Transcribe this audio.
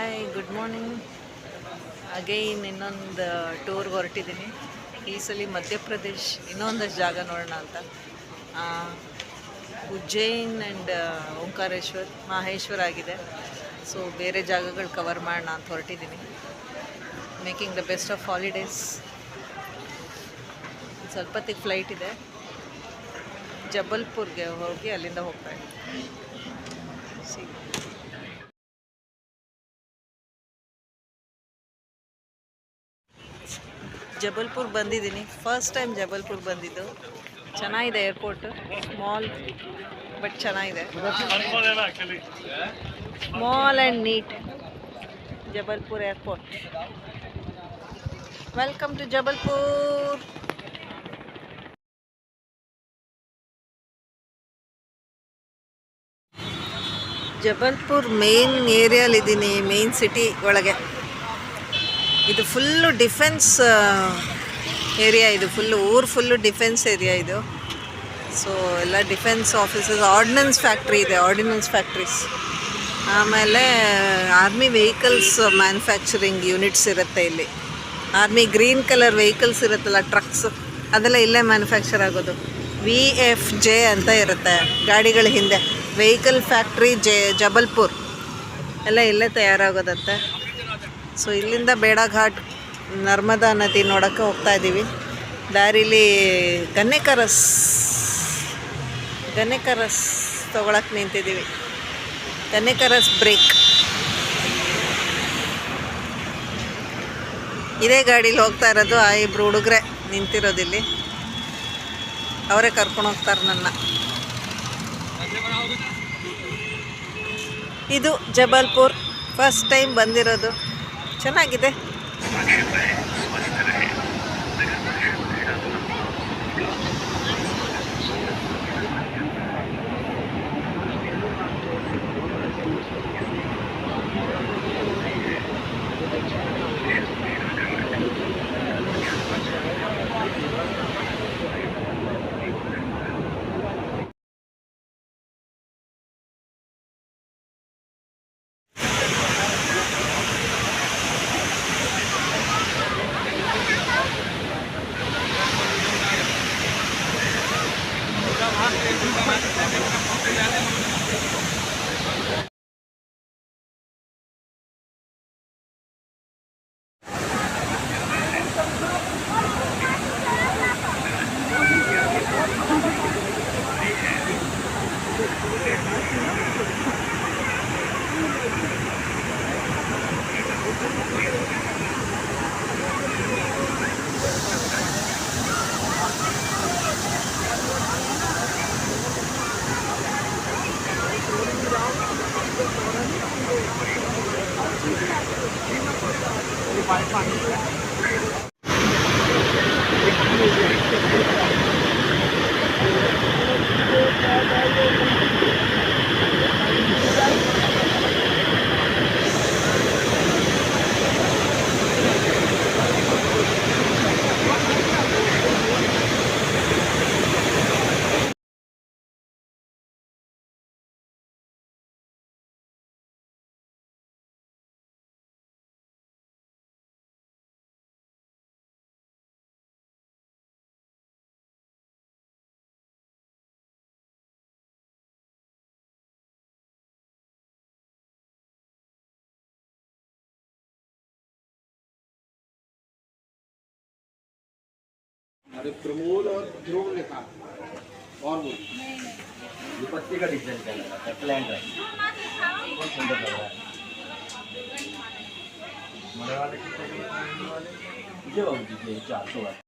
Hi, good morning. Again ಇನ್ನೊಂದು ಟೂರ್ಗೆ ಹೊರಟಿದ್ದೀನಿ. ಈ ಸಲ ಮಧ್ಯಪ್ರದೇಶ್ ಇನ್ನೊಂದಷ್ಟು ಜಾಗ ನೋಡೋಣ ಅಂತ. ಉಜ್ಜೈನ್ ಆ್ಯಂಡ್ ಓಂಕಾರೇಶ್ವರ್, ಮಾಹೇಶ್ವರ ಆಗಿದೆ. ಸೊ ಬೇರೆ ಜಾಗಗಳು ಕವರ್ ಮಾಡೋಣ ಅಂತ ಹೊರಟಿದ್ದೀನಿ. Making the best of holidays. ಸ್ವಲ್ಪತ್ತಿಗೆ ಫ್ಲೈಟ್ ಇದೆ. ಜಬಲ್ಪುರ್ಗೆ ಹೋಗಿ ಅಲ್ಲಿಂದ ಹೋಗ್ತಾ ಇದ್ದೀನಿ. ಜಬಲ್ಪುರ್ ಬಂದಿದ್ದೀನಿ. ಫಸ್ಟ್ ಟೈಮ್ ಜಬಲ್ಪುರ್ ಬಂದಿದ್ದು. ಚೆನ್ನಾಗಿದೆ ಏರ್ಪೋರ್ಟ್. ಸ್ಮಾಲ್ ಬಟ್ ಚೆನ್ನಾಗಿದೆ. Small and neat Jabalpur airport. Welcome to Jabalpur. Jabalpur main ಏರಿಯಾಲಿದ್ದೀನಿ, ಮೇನ್ ಸಿಟಿ ಒಳಗೆ. ಇದು ಫುಲ್ಲು ಡಿಫೆನ್ಸ್ ಏರಿಯಾ. ಇದು ಫುಲ್ಲು ಡಿಫೆನ್ಸ್ ಏರಿಯಾ ಇದು. ಸೊ ಎಲ್ಲ ಡಿಫೆನ್ಸ್ ಆಫೀಸಸ್, ಆರ್ಡಿನೆನ್ಸ್ ಫ್ಯಾಕ್ಟ್ರಿ ಇದೆ, ಆರ್ಡಿನೆನ್ಸ್ ಫ್ಯಾಕ್ಟ್ರೀಸ್. ಆಮೇಲೆ ಆರ್ಮಿ ವೆಹಿಕಲ್ಸ್ ಮ್ಯಾನುಫ್ಯಾಕ್ಚರಿಂಗ್ ಯೂನಿಟ್ಸ್ ಇರುತ್ತೆ ಇಲ್ಲಿ. ಆರ್ಮಿ ಗ್ರೀನ್ ಕಲರ್ ವೆಹಿಕಲ್ಸ್ ಇರುತ್ತಲ್ಲ, ಟ್ರಕ್ಸ್, ಅದೆಲ್ಲ ಇಲ್ಲೇ ಮ್ಯಾನುಫ್ಯಾಕ್ಚರ್ ಆಗೋದು. VFJ ಅಂತ ಇರುತ್ತೆ ಗಾಡಿಗಳ ಹಿಂದೆ. ವೆಹಿಕಲ್ ಫ್ಯಾಕ್ಟ್ರಿ ಜಬಲ್ಪುರ್ ಎಲ್ಲ ಇಲ್ಲೇ ತಯಾರಾಗೋದಂತೆ. ಸೊ ಇಲ್ಲಿಂದ ಬೇಡಘಾಟ್, ನರ್ಮದಾ ನದಿ ನೋಡೋಕ್ಕೆ ಹೋಗ್ತಾ ಇದ್ದೀವಿ. ದಾರಿಲಿ ಗನ್ನೇಕರಸ್ ತೊಗೊಳಕ್ಕೆ ನಿಂತಿದ್ದೀವಿ. ಗನ್ನೇಕರಸ್ ಬ್ರೇಕ್. ಇದೇ ಗಾಡೀಲಿ ಹೋಗ್ತಾ ಇರೋದು. ಆ ಇಬ್ಬರು ಹುಡುಗರೆ ನಿಂತಿರೋದಿಲ್ಲಿ, ಅವರೇ ಕರ್ಕೊಂಡು ಹೋಗ್ತಾರೆ ನನ್ನ. ಇದು ಜಬಲ್ಪುರ್, ಫಸ್ಟ್ ಟೈಮ್ ಬಂದಿರೋದು. ಚೆನ್ನಾಗಿದೆ. अरे प्रमोद और ध्रुव लिखा और वो ये पत्ते का डिजाइन क्या लगा है, प्लान है, बहुत सुंदर लग रहा है। मरे वाले कितने के? ये बाबू जी 400 है।